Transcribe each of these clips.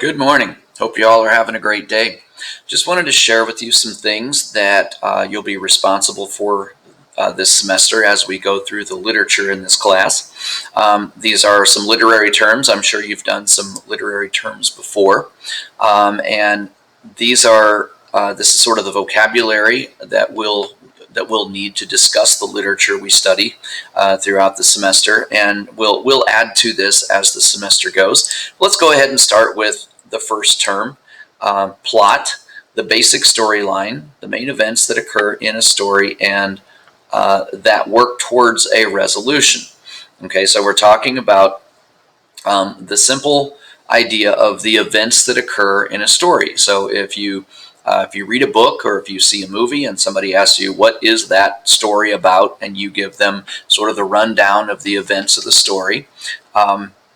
Good morning. Hope you all are having a great day. Just wanted to share with you some things that you'll be responsible for this semester as we go through the literature in this class. These are some literary terms. I'm sure you've done some literary terms before. And these are, this is sort of the vocabulary that we'll need to discuss the literature we study throughout the semester, and we'll add to this as the semester goes. Let's go ahead and start with the first term, plot, the basic storyline, the main events that occur in a story and that work towards a resolution. Okay, so we're talking about the simple idea of the events that occur in a story. So if you read a book or if you see a movie and somebody asks you what is that story about, and you give them sort of the rundown of the events of the story,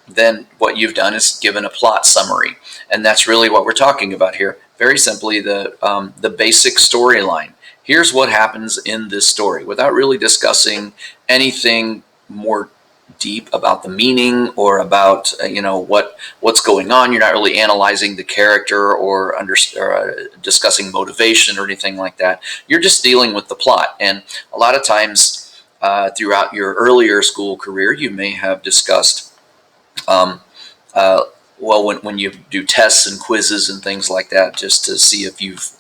then what you've done is given a plot summary. And that's really what we're talking about here. Very simply, the basic storyline. Here's what happens in this story, without really discussing anything more deep about the meaning or about what's going on. You're not really analyzing the character or discussing motivation or anything like that. You're just dealing with the plot. And a lot of times throughout your earlier school career, you may have discussed when you do tests and quizzes and things like that, just to see if you've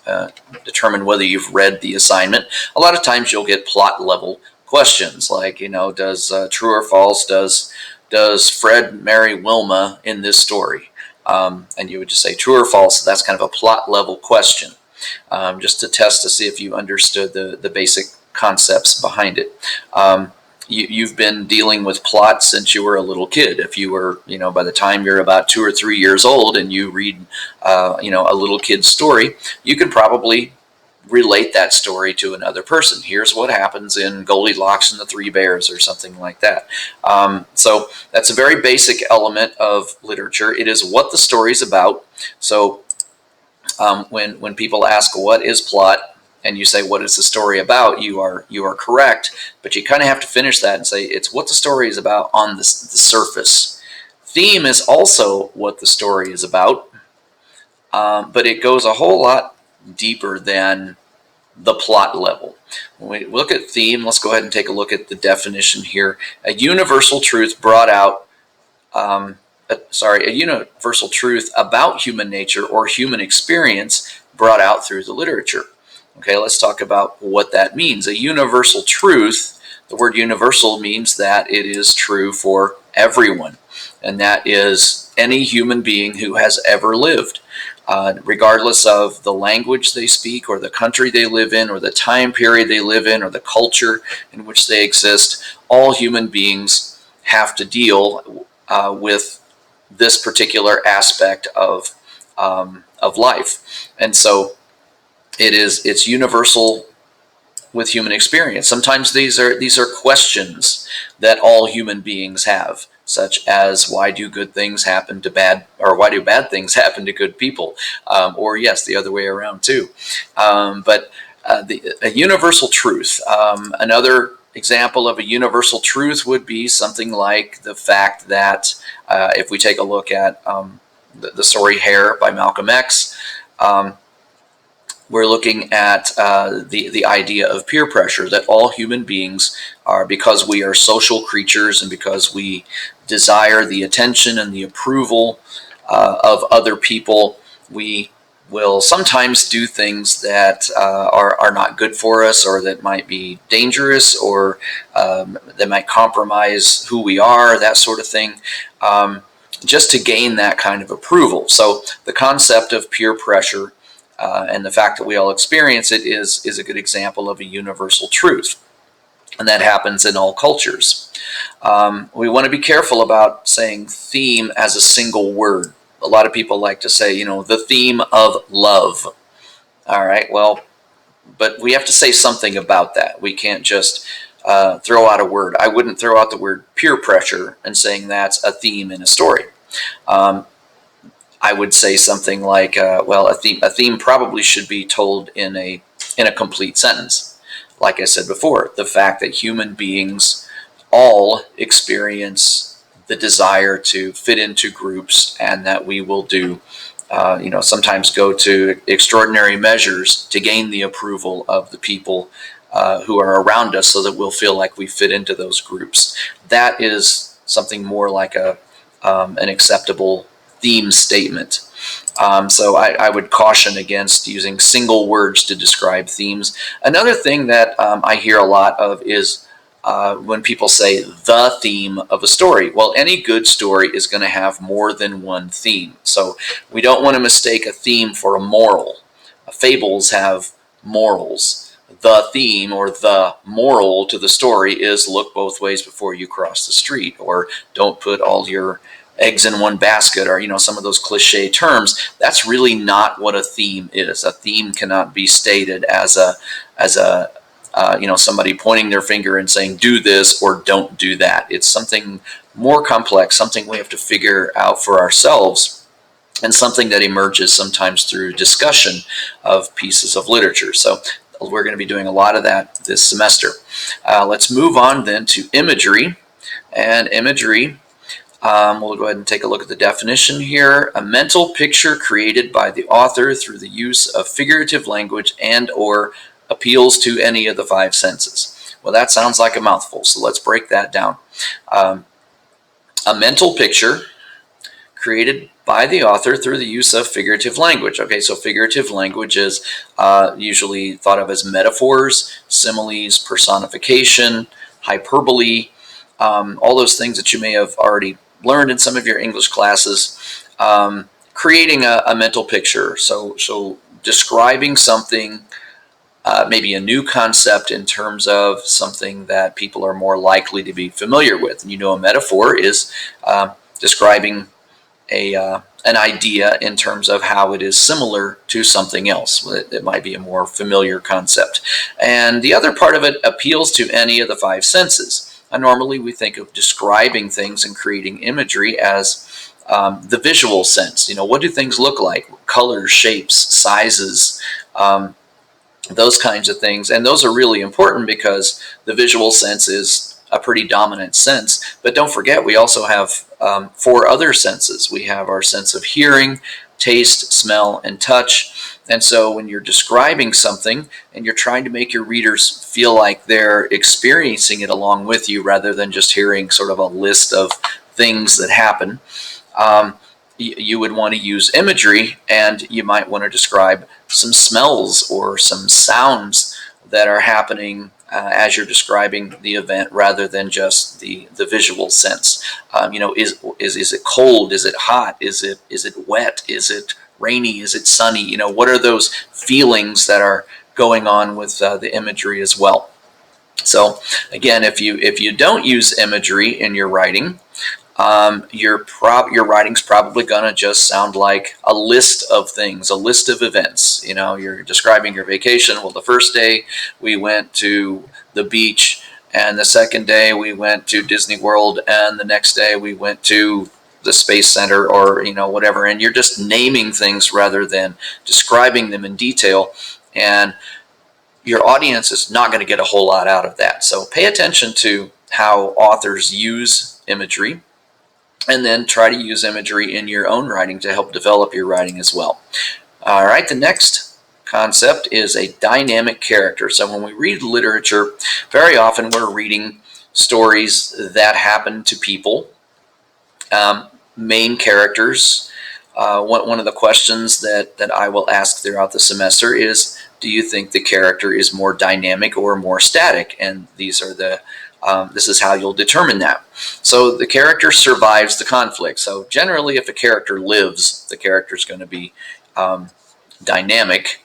determined whether you've read the assignment, a lot of times you'll get plot level questions like, does true or false, does Fred marry Wilma in this story? And you would just say true or false. That's kind of a plot level question, just to test to see if you understood the basic concepts behind it. You've been dealing with plot since you were a little kid. If you were, by the time you're about 2 or 3 years old and you read, a little kid's story, you can probably relate that story to another person. Here's what happens in Goldilocks and the Three Bears or something like that. So that's a very basic element of literature. It is what the story's about. So when people ask what is plot, and you say, what is the story about? You are correct, but you kind of have to finish that and say, it's what the story is about on the surface. Theme is also what the story is about, but it goes a whole lot deeper than the plot level. When we look at theme, let's go ahead and take a look at the definition here. A universal truth brought out, a universal truth about human nature or human experience brought out through the literature. Okay, let's talk about what that means. A universal truth, the word universal means that it is true for everyone, and that is any human being who has ever lived, regardless of the language they speak or the country they live in or the time period they live in or the culture in which they exist. All human beings have to deal with this particular aspect of life, and so it's universal with human experience. Sometimes these are questions that all human beings have, such as why do good things happen to bad, or why do bad things happen to good people, or yes, the other way around too. But a universal truth. Another example of a universal truth would be something like the fact that if we take a look at the story Hair by Malcolm X. We're looking at the idea of peer pressure, that all human beings are, because we are social creatures and because we desire the attention and the approval of other people, we will sometimes do things that are not good for us, or that might be dangerous, or that might compromise who we are, that sort of thing, just to gain that kind of approval. So the concept of peer pressure and the fact that we all experience it is a good example of a universal truth. And that happens in all cultures. We want to be careful about saying theme as a single word. A lot of people like to say, the theme of love. All right, well, but we have to say something about that. We can't just throw out a word. I wouldn't throw out the word peer pressure and saying that's a theme in a story. I would say something like, a theme probably should be told in a complete sentence. Like I said before, the fact that human beings all experience the desire to fit into groups, and that we will do sometimes go to extraordinary measures to gain the approval of the people who are around us so that we'll feel like we fit into those groups. That is something more like an acceptable theme statement. So I would caution against using single words to describe themes. Another thing that I hear a lot of is when people say the theme of a story. Well, any good story is going to have more than one theme. So we don't want to mistake a theme for a moral. Fables have morals. The theme or the moral to the story is look both ways before you cross the street, or don't put all your eggs in one basket, or some of those cliche terms. That's really not what a theme is. A theme cannot be stated as a somebody pointing their finger and saying do this or don't do that. It's something more complex, something we have to figure out for ourselves, and something that emerges sometimes through discussion of pieces of literature. So we're going to be doing a lot of that this semester. Let's move on then to imagery. And imagery, we'll go ahead and take a look at the definition here. A mental picture created by the author through the use of figurative language and or appeals to any of the five senses. Well, that sounds like a mouthful, so let's break that down. A mental picture created by the author through the use of figurative language. Okay, so figurative language is usually thought of as metaphors, similes, personification, hyperbole, all those things that you may have already learned in some of your English classes. Creating a mental picture, so describing something, maybe a new concept in terms of something that people are more likely to be familiar with. And a metaphor is describing an idea in terms of how it is similar to something else. It might be a more familiar concept. And the other part of it appeals to any of the five senses. Normally we think of describing things and creating imagery as the visual sense. What do things look like? Colors, shapes, sizes, those kinds of things. And those are really important because the visual sense is a pretty dominant sense. But don't forget, we also have four other senses. We have our sense of hearing, taste, smell, and touch. And so when you're describing something and you're trying to make your readers feel like they're experiencing it along with you rather than just hearing sort of a list of things that happen, you would want to use imagery, and you might want to describe some smells or some sounds that are happening as you're describing the event rather than just the visual sense. Is it cold? Is it hot? Is it wet? Is it rainy? Is it sunny? What are those feelings that are going on with the imagery as well? So again, if you don't use imagery in your writing, your writing's probably going to just sound like a list of things, a list of events. You're describing your vacation. Well, the first day we went to the beach, and the second day we went to Disney World, and the next day we went to the Space Center, or whatever. And you're just naming things rather than describing them in detail. And your audience is not going to get a whole lot out of that. So pay attention to how authors use imagery, and then try to use imagery in your own writing to help develop your writing as well. All right, the next concept is a dynamic character. So when we read literature, very often we're reading stories that happen to people, main characters. One of the questions that I will ask throughout the semester is, do you think the character is more dynamic or more static? And these are this is how you'll determine that. So the character survives the conflict. So generally, if a character lives, the character is going to be dynamic,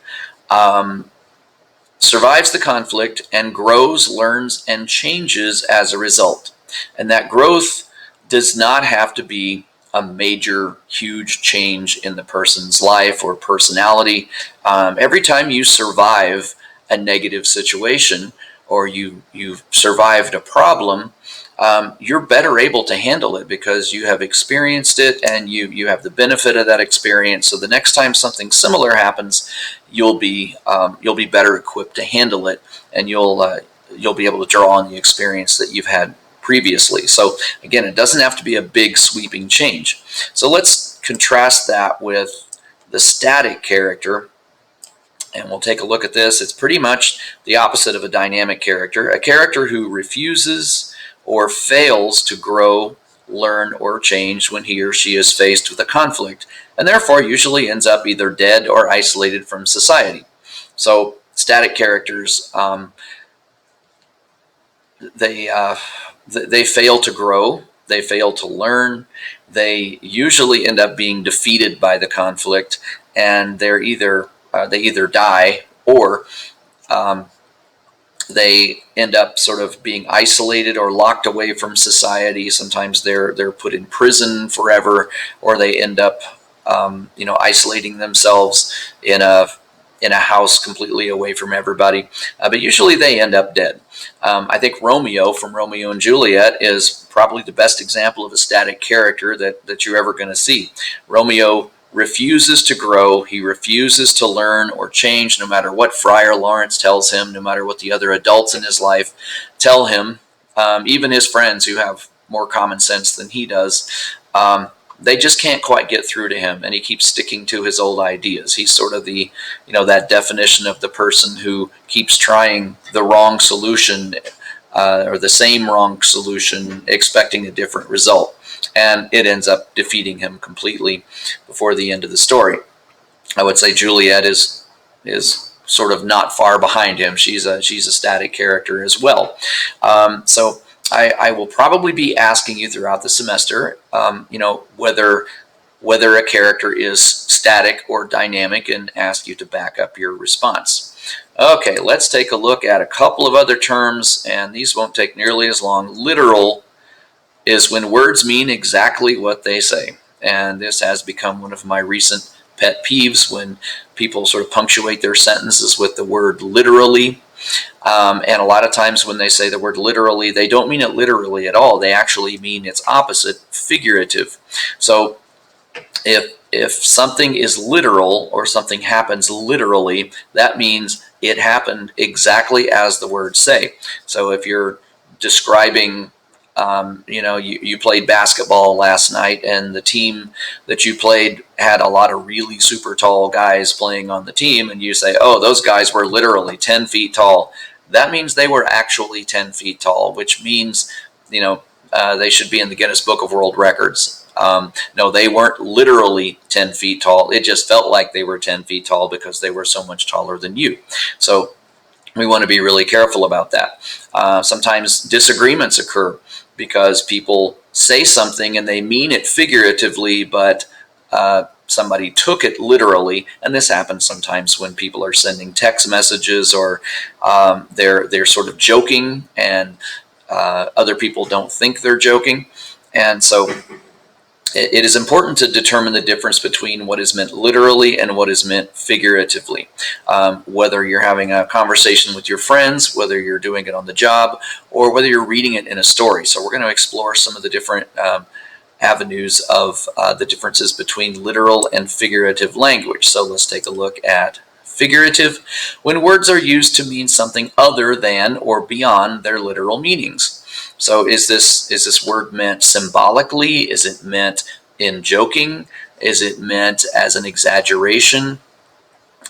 survives the conflict, and grows, learns, and changes as a result. And that growth does not have to be a major, huge change in the person's life or personality. Every time you survive a negative situation, or you've survived a problem, you're better able to handle it because you have experienced it and you have the benefit of that experience. So the next time something similar happens, you'll be better equipped to handle it, and you'll be able to draw on the experience that you've had previously. So again, it doesn't have to be a big sweeping change. So let's contrast that with the static character. And we'll take a look at this. It's pretty much the opposite of a dynamic character, a character who refuses or fails to grow, learn, or change when he or she is faced with a conflict, and therefore usually ends up either dead or isolated from society. So static characters, they fail to grow, they fail to learn, they usually end up being defeated by the conflict, and they either die or they end up sort of being isolated or locked away from society. Sometimes they're put in prison forever, or they end up isolating themselves in a house completely away from everybody. But usually they end up dead. I think Romeo from Romeo and Juliet is probably the best example of a static character that you're ever going to see. Romeo refuses to grow. He refuses to learn or change, no matter what Friar Lawrence tells him, no matter what the other adults in his life tell him, even his friends who have more common sense than he does. They just can't quite get through to him, and he keeps sticking to his old ideas. He's sort of the, that definition of the person who keeps trying the wrong solution or the same wrong solution, expecting a different result. And it ends up defeating him completely before the end of the story. I would say Juliet is sort of not far behind him. She's a static character as well. So I will probably be asking you throughout the semester, whether a character is static or dynamic, and ask you to back up your response. Okay, let's take a look at a couple of other terms, and these won't take nearly as long. Literal is when words mean exactly what they say. And this has become one of my recent pet peeves, when people sort of punctuate their sentences with the word literally. And a lot of times when they say the word literally, they don't mean it literally at all. They actually mean its opposite, figurative. So if something is literal, or something happens literally, that means it happened exactly as the words say. So if you're describing, you played basketball last night, and the team that you played had a lot of really super tall guys playing on the team, and you say, oh, those guys were literally 10 feet tall. That means they were actually 10 feet tall, which means, they should be in the Guinness Book of World Records. No, they weren't literally 10 feet tall. It just felt like they were 10 feet tall because they were so much taller than you. So we want to be really careful about that. Sometimes disagreements occur because people say something and they mean it figuratively, but somebody took it literally. And this happens sometimes when people are sending text messages, or they're sort of joking, and other people don't think they're joking. And so it is important to determine the difference between what is meant literally and what is meant figuratively. Whether you're having a conversation with your friends, whether you're doing it on the job, or whether you're reading it in a story. So we're going to explore some of the different avenues of the differences between literal and figurative language. So let's take a look at figurative, when words are used to mean something other than or beyond their literal meanings. So is this word meant symbolically? Is it meant in joking? Is it meant as an exaggeration?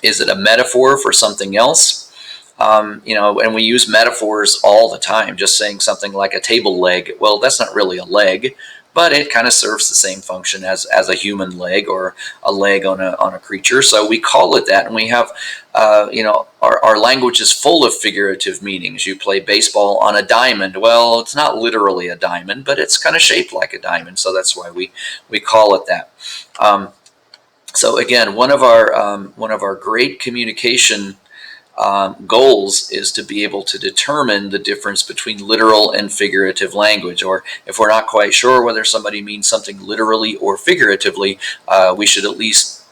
Is it a metaphor for something else? And we use metaphors all the time, just saying something like a table leg. Well, that's not really a leg, but it kind of serves the same function as a human leg, or a leg on a creature. So we call it that, and we have, our language is full of figurative meanings. You play baseball on a diamond. Well, it's not literally a diamond, but it's kind of shaped like a diamond, so that's why we call it that. So again, one of our great communication goals is to be able to determine the difference between literal and figurative language. Or if we're not quite sure whether somebody means something literally or figuratively, we should at least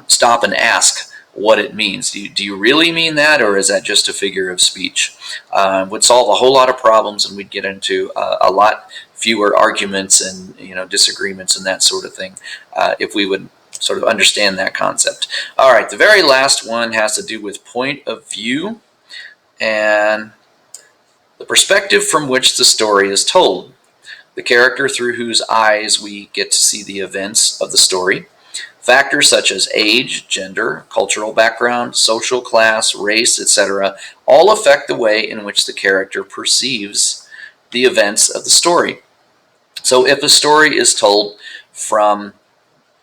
stop and ask what it means. Do you really mean that, or is that just a figure of speech? Would solve a whole lot of problems, and we'd get into a lot fewer arguments and disagreements and that sort of thing if we would sort of understand that concept. All right, the very last one has to do with point of view and the perspective from which the story is told, the character through whose eyes we get to see the events of the story. Factors such as age, gender, cultural background, social class, race, etc., all affect the way in which the character perceives the events of the story. So if a story is told from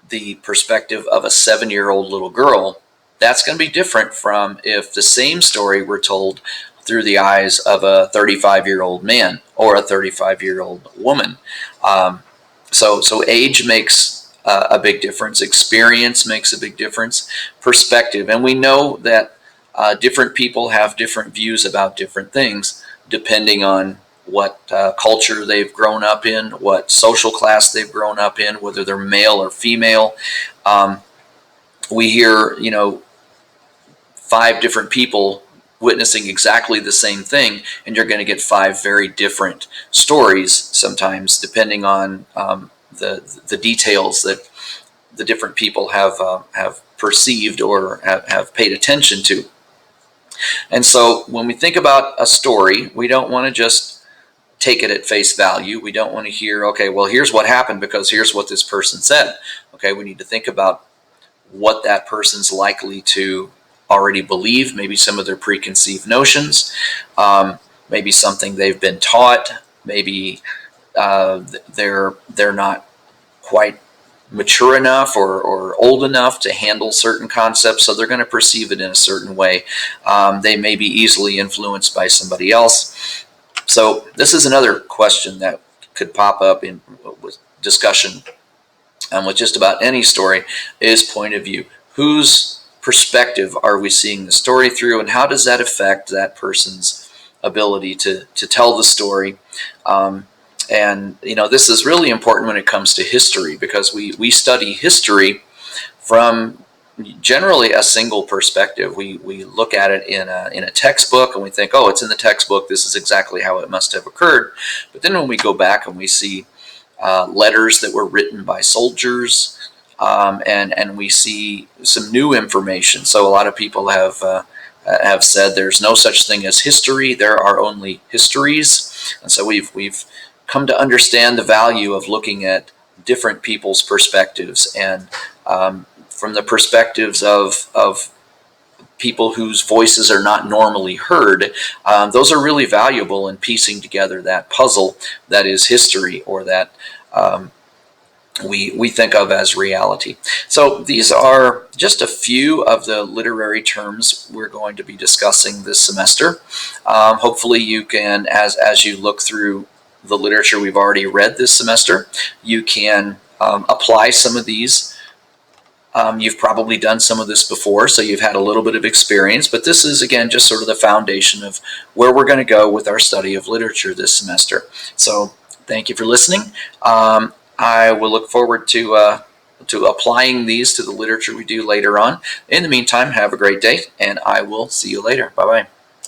the perspective of a 7-year-old little girl, that's going to be different from if the same story were told through the eyes of a 35-year-old man or a 35-year-old woman. So age makes a big difference. Experience makes a big difference. Perspective. And we know that different people have different views about different things depending on what culture they've grown up in, what social class they've grown up in, whether they're male or female. We hear, 5 different people witnessing exactly the same thing, and you're going to get 5 very different stories sometimes, depending on the details that the different people have perceived or have paid attention to. And so when we think about a story, we don't want to just take it at face value. We don't want to hear, okay, well, here's what happened because here's what this person said. Okay, we need to think about what that person's likely to already believe, maybe some of their preconceived notions, maybe something they've been taught, maybe they're not quite mature enough or old enough to handle certain concepts, so they're going to perceive it in a certain way. They may be easily influenced by somebody else. So this is another question that could pop up in discussion with just about any story, is point of view. Whose perspective are we seeing the story through, and how does that affect that person's ability to tell the story? And this is really important when it comes to history, because we study history from generally a single perspective. We look at it in a textbook and we think, oh, it's in the textbook, this is exactly how it must have occurred. But then when we go back and we see letters that were written by soldiers, and we see some new information. So a lot of people have said there's no such thing as history, there are only histories. And so we've come to understand the value of looking at different people's perspectives, and from the perspectives of people whose voices are not normally heard, those are really valuable in piecing together that puzzle that is history, or that we think of as reality. So these are just a few of the literary terms we're going to be discussing this semester. Hopefully you can, as you look through the literature we've already read this semester, you can apply some of these. You've probably done some of this before, so you've had a little bit of experience, but this is, again, just sort of the foundation of where we're going to go with our study of literature this semester. So thank you for listening. I will look forward to applying these to the literature we do later on. In the meantime, have a great day, and I will see you later. Bye-bye.